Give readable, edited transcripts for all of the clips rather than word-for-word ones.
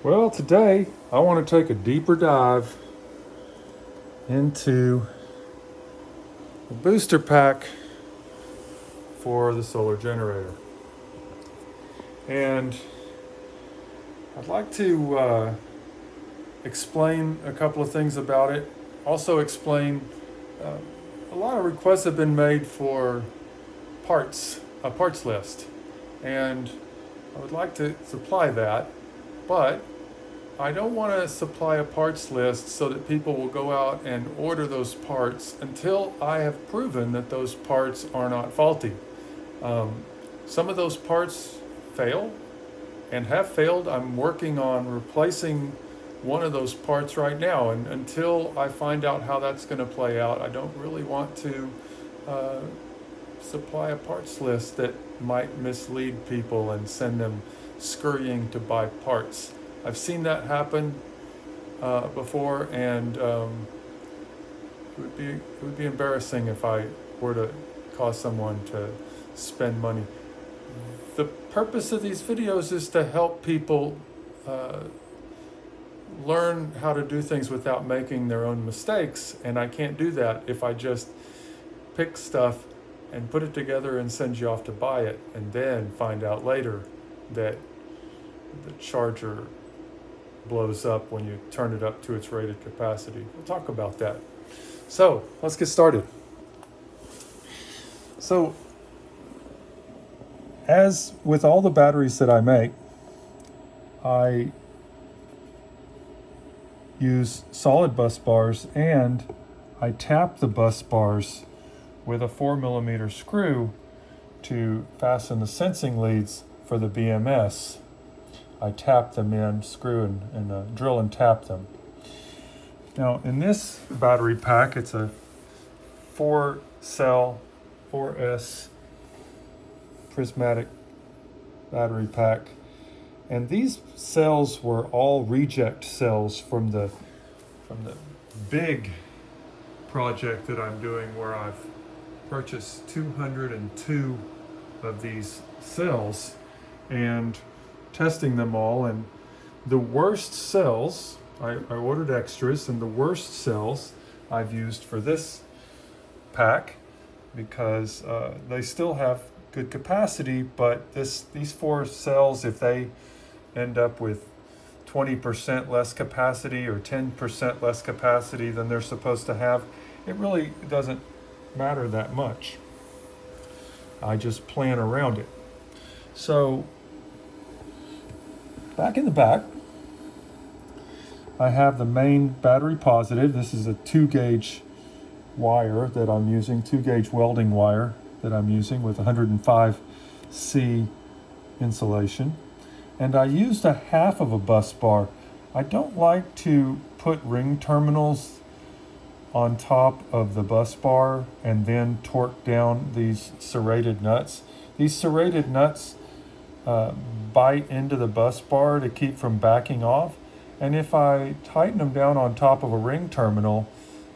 Well, today I want to take a deeper dive into the booster pack for the solar generator. And I'd like to explain a couple of things about it. Also, explain a lot of requests have been made for a parts list. And I would like to supply that, but I don't want to supply a parts list so that people will go out and order those parts until I have proven that those parts are not faulty. Um, some of those parts fail and have failed. I'm working on replacing one of those parts right now, and until I find out how that's going to play out, I don't really want to uh, supply a parts list that might mislead people and send them scurrying to buy parts. I've seen that happen before, and it would be embarrassing if I were to cause someone to spend money. The purpose of these videos is to help people uh, learn how to do things without making their own mistakes, and I can't do that if I just pick stuff and put it together and send you off to buy it, and then find out later that the charger blows up when you turn it up to its rated capacity. We'll talk about that. So let's get started. So, as with all the batteries that I make, I use solid bus bars, and I tap the bus bars with a 4mm screw to fasten the sensing leads for the BMS. I tap them in, screw and drill and tap them. Now, in this battery pack, it's a 4-cell, 4S prismatic battery pack. And these cells were all reject cells from the big project that I'm doing, where I've purchased 202 of these cells and testing them all. And the worst cells, I ordered extras, and the worst cells I've used for this pack, because they still have good capacity, but these 4 cells, if they end up with 20% less capacity or 10% less capacity than they're supposed to have, it really doesn't matter that much. I just plan around it. So, back in the back, I have the main battery positive. This is a 2-gauge wire that I'm using, 2-gauge welding wire that I'm using with 105C insulation. And I used a half of a bus bar. I don't like to put ring terminals on top of the bus bar and then torque down these serrated nuts. These serrated nuts bite into the bus bar to keep from backing off. And if I tighten them down on top of a ring terminal,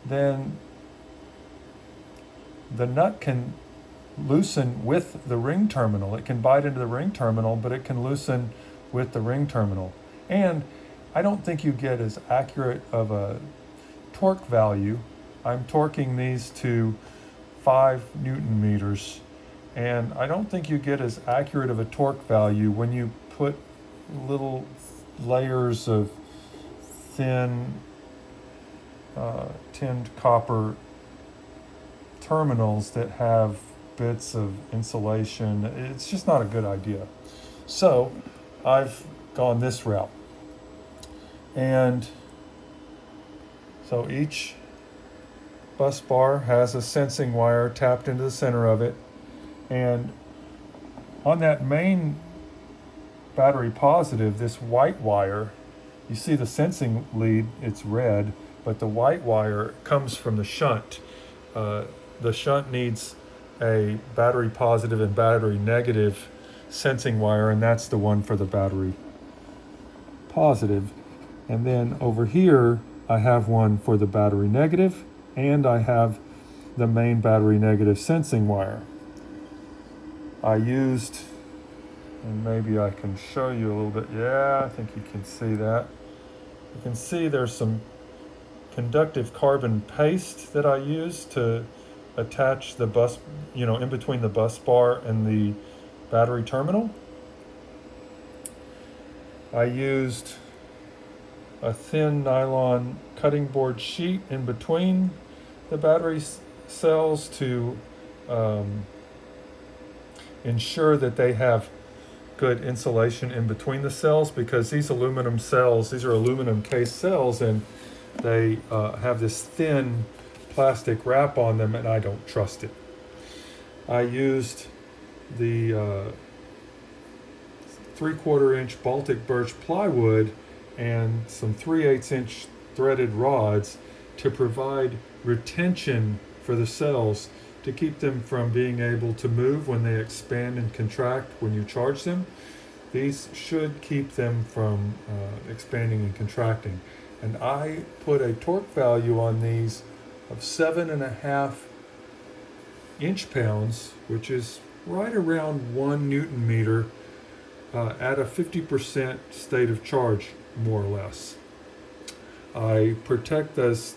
then the nut can loosen with the ring terminal. It can bite into the ring terminal, but it can loosen with the ring terminal. And I don't think you get as accurate of a torque value. I'm torquing these to 5 Newton meters, and I don't think you get as accurate of a torque value when you put little layers of thin tinned copper terminals that have bits of insulation. It's just not a good idea. So I've gone this route. And so each bus bar has a sensing wire tapped into the center of it. And on that main battery positive, this white wire, you see the sensing lead, it's red, but the white wire comes from the shunt. The shunt needs a battery positive and battery negative sensing wire, and that's the one for the battery positive. And then over here, I have one for the battery negative, and I have the main battery negative sensing wire. I used And maybe I can show you a little bit. Yeah, I think you can see that. You can see there's some conductive carbon paste that I use to attach the bus, in between the bus bar and the battery terminal. I used a thin nylon cutting board sheet in between the battery cells to ensure that they have good insulation in between the cells, because these are aluminum case cells, and they have this thin plastic wrap on them, and I don't trust it. I used the 3/4 inch Baltic birch plywood and some 3/8 inch threaded rods to provide retention for the cells, to keep them from being able to move when they expand and contract when you charge them. These should keep them from expanding and contracting. And I put a torque value on these of 7.5 inch-pounds, which is right around 1 Newton meter at a 50% state of charge, more or less. I protect those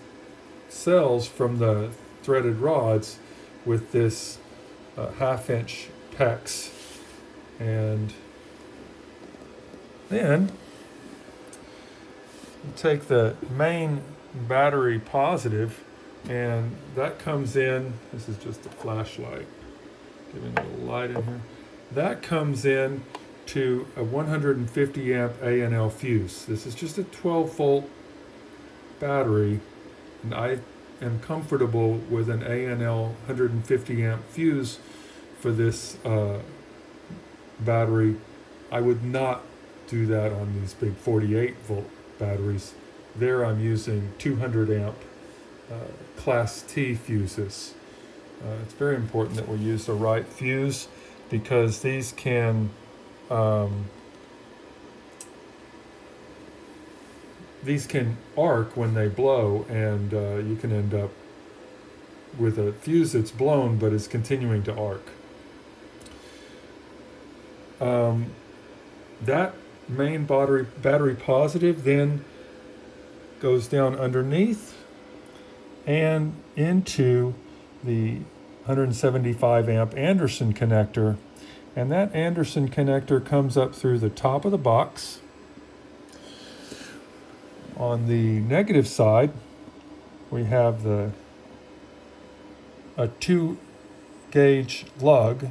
cells from the threaded rods with this 1/2 inch PEX. And then you take the main battery positive, and that comes in, this is just a flashlight, giving a little light in here. That comes in to a 150 amp A&L fuse. This is just a 12 volt battery, and I am comfortable with an A&L 150 amp fuse for this battery. I would not do that on these big 48 volt batteries. There I'm using 200 amp Class T fuses. It's very important that we use the right fuse, because these can arc when they blow, and you can end up with a fuse that's blown but is continuing to arc. That main battery positive then goes down underneath and into the 175 amp Anderson connector, and that Anderson connector comes up through the top of the box. On the negative side, we have a 2 gauge lug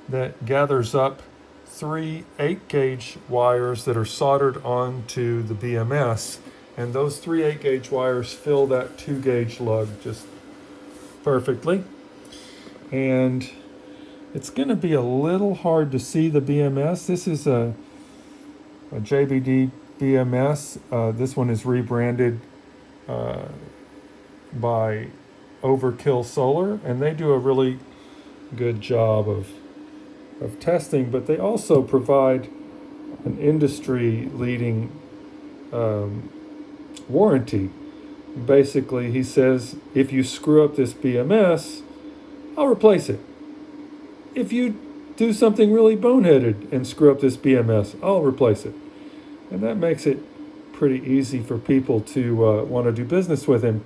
that gathers up 3 8 gauge wires that are soldered onto the BMS, and those 3 8 gauge wires fill that 2 gauge lug just perfectly. And it's going to be a little hard to see the BMS. This is a Jbd Bms. This one is rebranded by Overkill Solar, and they do a really good job of testing, but they also provide an industry-leading warranty. Basically, he says, if you screw up this BMS, I'll replace it. If you do something really boneheaded and screw up this BMS, I'll replace it. And that makes it pretty easy for people to want to do business with him.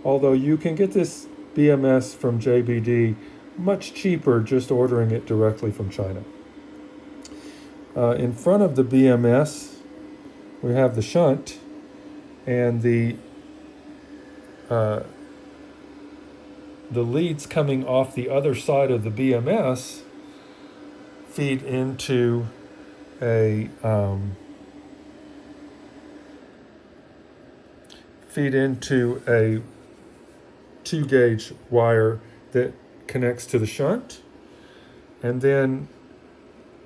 Although you can get this BMS from JBD much cheaper just ordering it directly from China. In front of the BMS, we have the shunt, and the leads coming off the other side of the BMS feed into a 2 gauge wire that connects to the shunt. And then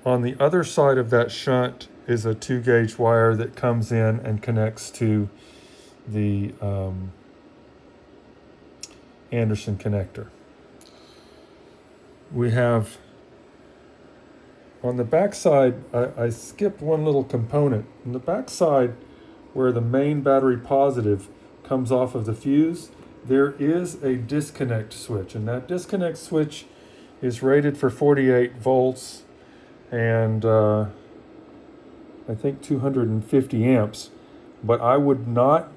on the other side of that shunt is a 2 gauge wire that comes in and connects to the Anderson connector. We have on the back side, I skipped one little component. On the back side, where the main battery positive comes off of the fuse, there is a disconnect switch, and that disconnect switch is rated for 48 volts, and I think 250 amps, but I would not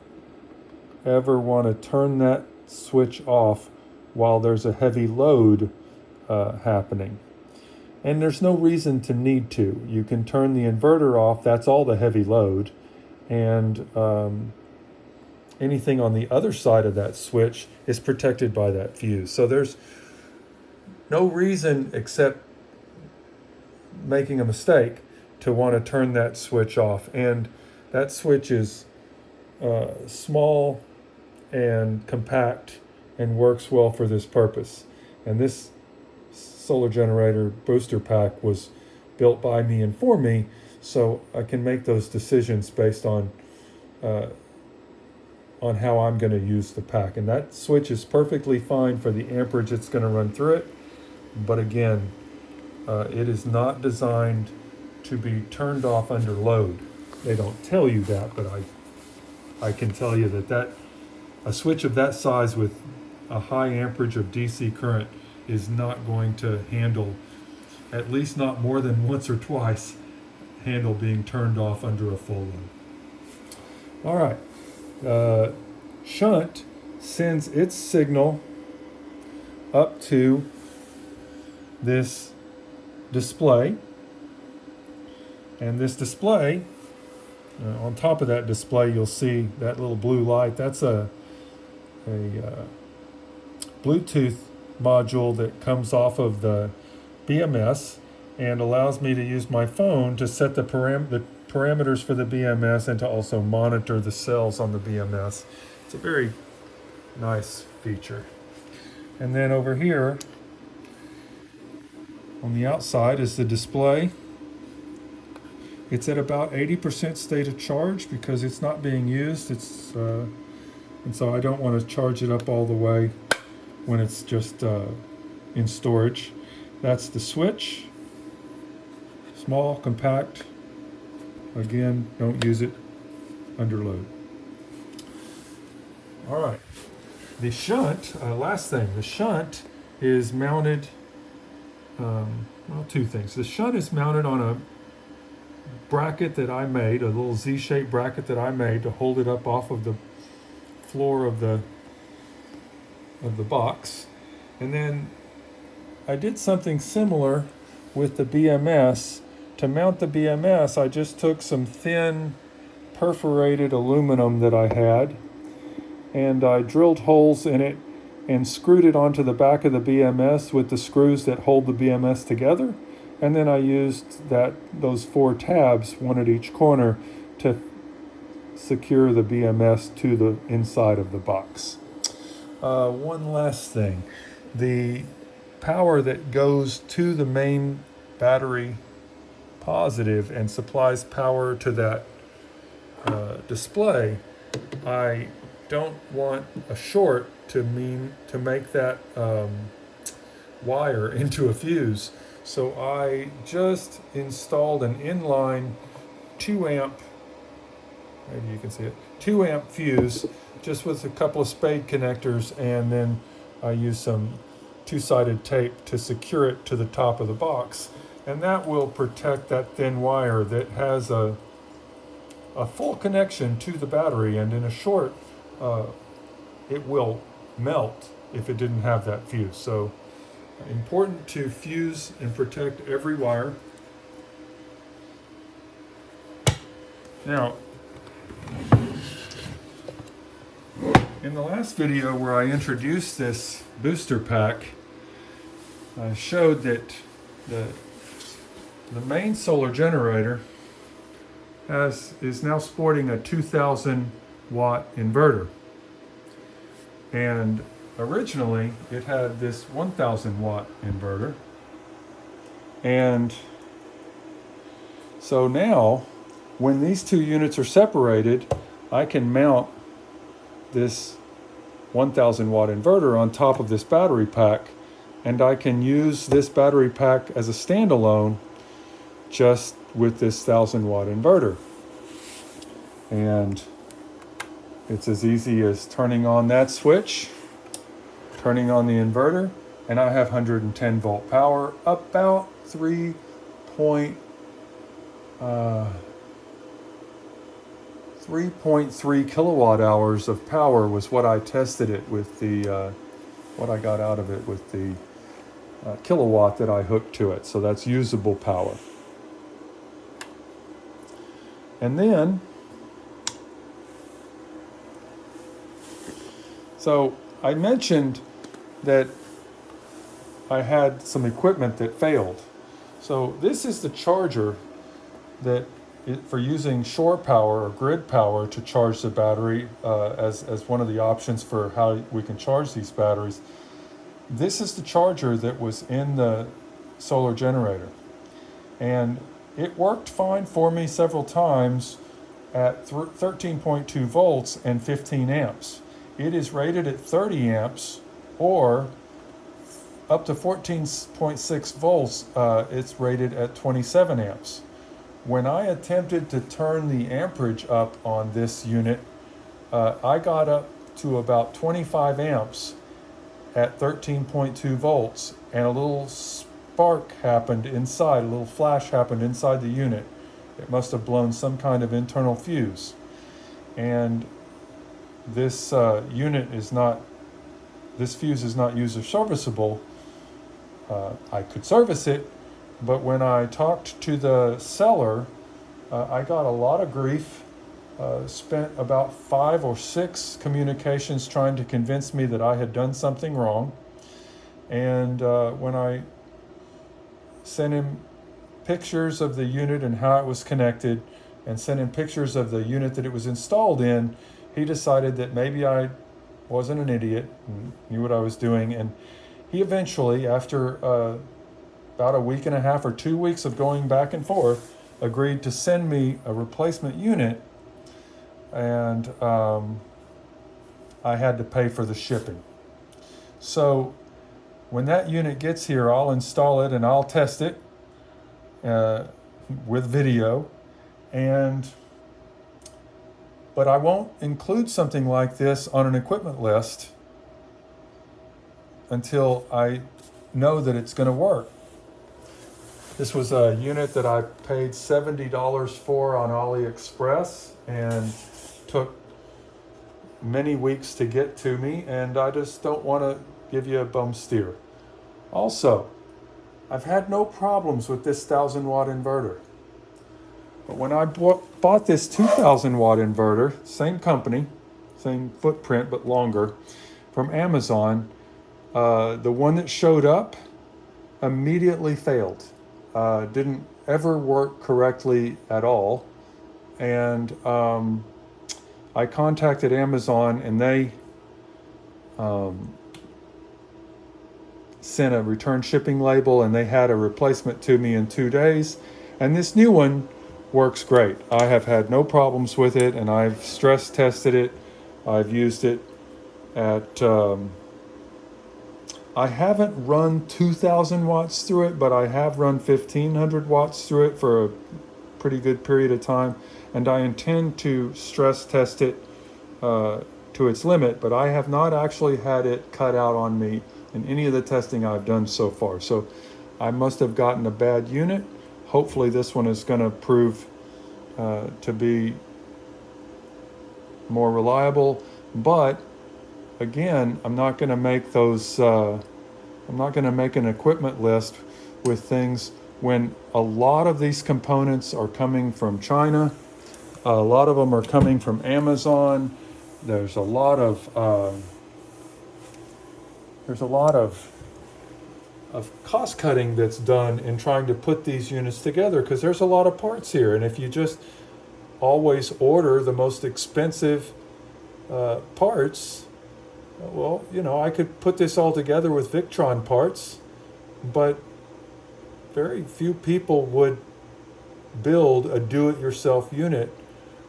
ever want to turn that switch off while there's a heavy load happening. And there's no reason to need to. You can turn the inverter off, that's all the heavy load, and anything on the other side of that switch is protected by that fuse. So there's no reason except making a mistake to want to turn that switch off. And that switch is small and compact and works well for this purpose. And this solar generator booster pack was built by me and for me, so I can make those decisions based on how I'm going to use the pack. And that switch is perfectly fine for the amperage it's going to run through it. But again, it is not designed to be turned off under load. They don't tell you that, but I can tell you that a switch of that size with a high amperage of DC current is not going to handle, at least not more than once or twice, handle being turned off under a full load. All right. Shunt sends its signal up to this display, and this display, on top of that display, you'll see that little blue light. That's a Bluetooth module that comes off of the BMS and allows me to use my phone to set the parameters for the BMS and to also monitor the cells on the BMS. It's a very nice feature. And then over here on the outside is the display. It's at about 80% state of charge because it's not being used. And so I don't want to charge it up all the way when it's just in storage. That's the switch. Small, compact. Again, don't use it under load. All right. The shunt, last thing, the shunt is mounted, two things. The shunt is mounted on a bracket that I made, a little Z-shaped bracket that I made to hold it up off of the floor of the box. And then I did something similar with the BMS. To mount the BMS, I just took some thin perforated aluminum that I had, and I drilled holes in it and screwed it onto the back of the BMS with the screws that hold the BMS together. And then I used those 4 tabs, one at each corner, to secure the BMS to the inside of the box. One last thing. The power that goes to the main battery positive and supplies power to that display, I don't want a short to make that wire into a fuse. So I just installed an inline 2 amp, maybe you can see it, 2 amp fuse just with a couple of spade connectors, and then I used some 2-sided tape to secure it to the top of the box. And that will protect that thin wire that has a full connection to the battery, and in a short, it will melt if it didn't have that fuse. So important to fuse and protect every wire. Now, in the last video where I introduced this booster pack, I showed that the main solar generator is now sporting a 2000 watt inverter. And originally it had this 1000 watt inverter. And so now when these 2 units are separated, I can mount this 1000 watt inverter on top of this battery pack, and I can use this battery pack as a standalone just with this 1000 watt inverter. And it's as easy as turning on that switch, turning on the inverter, and I have 110 volt power, about 3.5 3.3 kilowatt hours of power was what I tested it with the, what I got out of it with the kilowatt that I hooked to it. So that's usable power. And then, so I mentioned that I had some equipment that failed. So this is the charger that for using shore power or grid power to charge the battery as one of the options for how we can charge these batteries. This is the charger that was in the solar generator. And it worked fine for me several times at 13.2 volts and 15 amps. It is rated at 30 amps or up to 14.6 volts, it's rated at 27 amps. When I attempted to turn the amperage up on this unit, I got up to about 25 amps at 13.2 volts, and a little spark happened inside, a little flash happened inside the unit. It must have blown some kind of internal fuse. And this this fuse is not user serviceable. I could service it, but when I talked to the seller, I got a lot of grief, spent about 5 or 6 communications trying to convince me that I had done something wrong. And when I sent him pictures of the unit and how it was connected, and sent him pictures of the unit that it was installed in, he decided that maybe I wasn't an idiot and knew what I was doing. And he eventually, after about a week and a half or 2 weeks of going back and forth, agreed to send me a replacement unit, and I had to pay for the shipping. So when that unit gets here, I'll install it and I'll test it with video, but I won't include something like this on an equipment list until I know that it's going to work. This was a unit that I paid $70 for on AliExpress and took many weeks to get to me, and I just don't want to give you a bum steer. Also, I've had no problems with this 1,000-watt inverter. But when I bought this 2,000-watt inverter, same company, same footprint but longer, from Amazon, the one that showed up immediately failed. Didn't ever work correctly at all. And I contacted Amazon, and they sent a return shipping label, and they had a replacement to me in 2 days. And this new one works great. I have had no problems with it, and I've stress tested it. I've used it at I haven't run 2,000 watts through it, but I have run 1,500 watts through it for a pretty good period of time, and I intend to stress test it to its limit, but I have not actually had it cut out on me in any of the testing I've done so far. So I must have gotten a bad unit. Hopefully this one is going to prove to be more reliable, but again, I'm not going to make those. I'm not going to make an equipment list with things when a lot of these components are coming from China. A lot of them are coming from Amazon. There's a lot of cost cutting that's done in trying to put these units together, because there's a lot of parts here, and if you just always order the most expensive parts, well, you know, I could put this all together with Victron parts, but very few people would build a do-it-yourself unit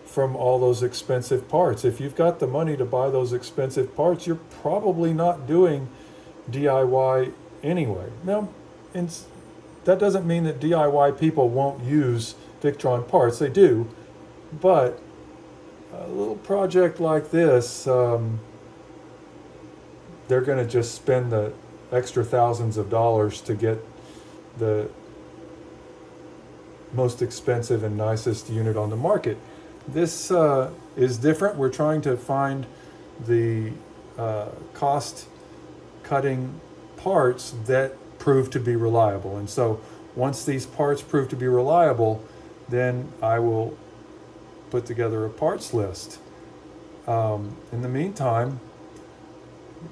from all those expensive parts. If you've got the money to buy those expensive parts, you're probably not doing DIY anyway. Now, that doesn't mean that DIY people won't use Victron parts. They do, but a little project like this, they're going to just spend the extra thousands of dollars to get the most expensive and nicest unit on the market. This is different. We're trying to find the cost cutting parts that prove to be reliable. And so once these parts prove to be reliable, then I will put together a parts list. In the meantime,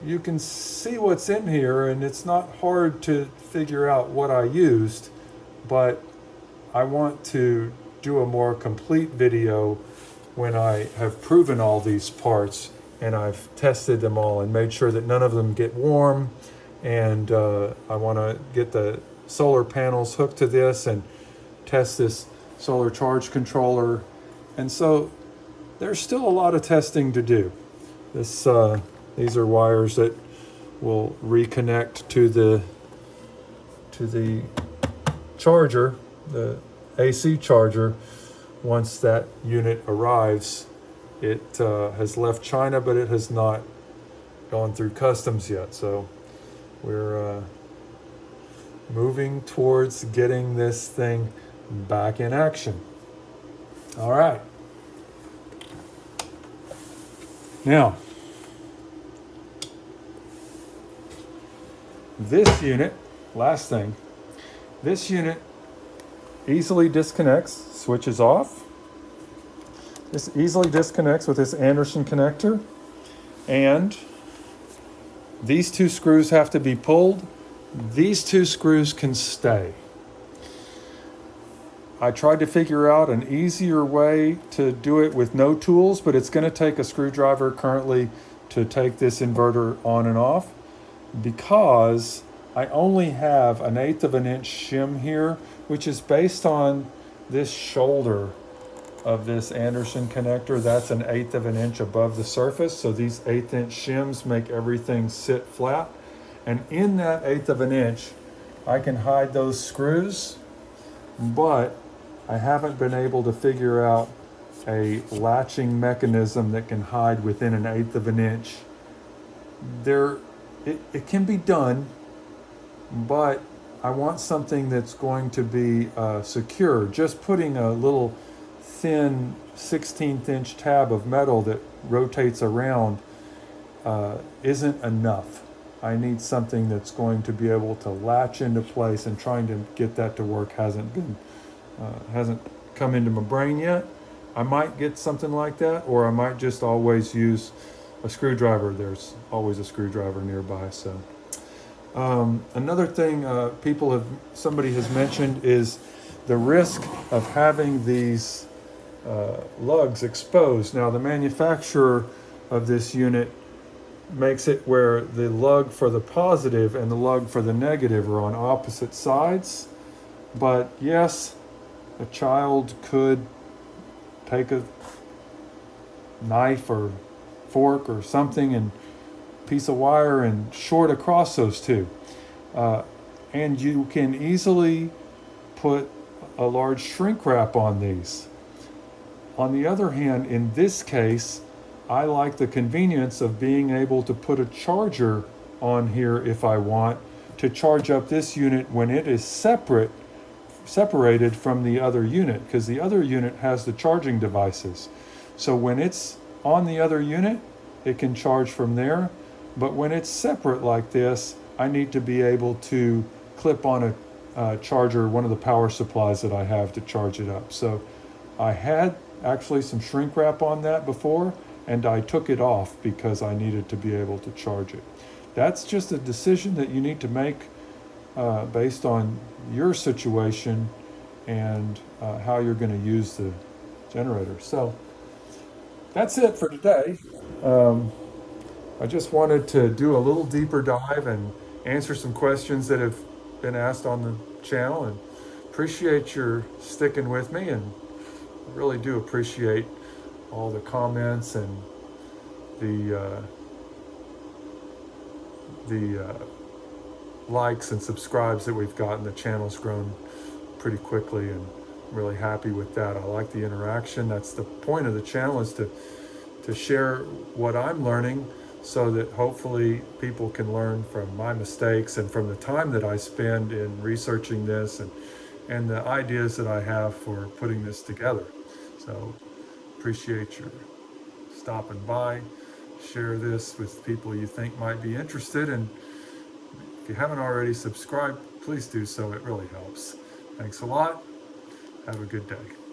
you can see what's in here, and it's not hard to figure out what I used, but I want to do a more complete video when I have proven all these parts and I've tested them all and made sure that none of them get warm. And I want to get the solar panels hooked to this and test this solar charge controller. And so there's still a lot of testing to do. These are wires that will reconnect to the charger, the AC charger. Once that unit arrives, it has left China, but it has not gone through customs yet. So we're moving towards getting this thing back in action. All right. Now, this unit, last thing, this unit easily disconnects, switches off. This easily disconnects with this Anderson connector, and these two screws have to be pulled. These two screws can stay. I tried to figure out an easier way to do it with no tools, but it's going to take a screwdriver currently to take this inverter on and off, because I only have 1/8 of an inch shim here, which is based on this shoulder of this Anderson connector. That's 1/8 of an inch above the surface. So these 1/8 inch shims make everything sit flat. And in that 1/8 of an inch, I can hide those screws, but I haven't been able to figure out a latching mechanism that can hide within 1/8 of an inch. It can be done, but I want something that's going to be secure. Just putting a little thin 1/16 inch tab of metal that rotates around isn't enough. I need something that's going to be able to latch into place, and trying to get that to work hasn't come into my brain yet. I might get something like that, or I might just always use a screwdriver. There's always a screwdriver nearby. So another thing somebody has mentioned is the risk of having these lugs exposed. Now, the manufacturer of this unit makes it where the lug for the positive and the lug for the negative are on opposite sides. But yes, a child could take a knife or fork or something and piece of wire and short across those two. And you can easily put a large shrink wrap on these. On the other hand, in this case, I like the convenience of being able to put a charger on here if I want to charge up this unit when it is separated from the other unit, because the other unit has the charging devices. So when it's on the other unit, it can charge from there. But when it's separate like this, I need to be able to clip on a charger, one of the power supplies that I have, to charge it up. So I had actually some shrink wrap on that before, and I took it off because I needed to be able to charge it. That's just a decision that you need to make based on your situation and how you're going to use the generator. So that's it for today. I just wanted to do a little deeper dive and answer some questions that have been asked on the channel, and appreciate your sticking with me, and really do appreciate all the comments and the likes and subscribes that we've gotten. The channel's grown pretty quickly, and I'm really happy with that. I like the interaction. That's the point of the channel, is to share what I'm learning, so that hopefully people can learn from my mistakes and from the time that I spend in researching this and and the ideas that I have for putting this together. So appreciate your stopping by. Share this with people you think might be interested, and if you haven't already subscribed, please do so. It really helps. Thanks a lot. Have a good day.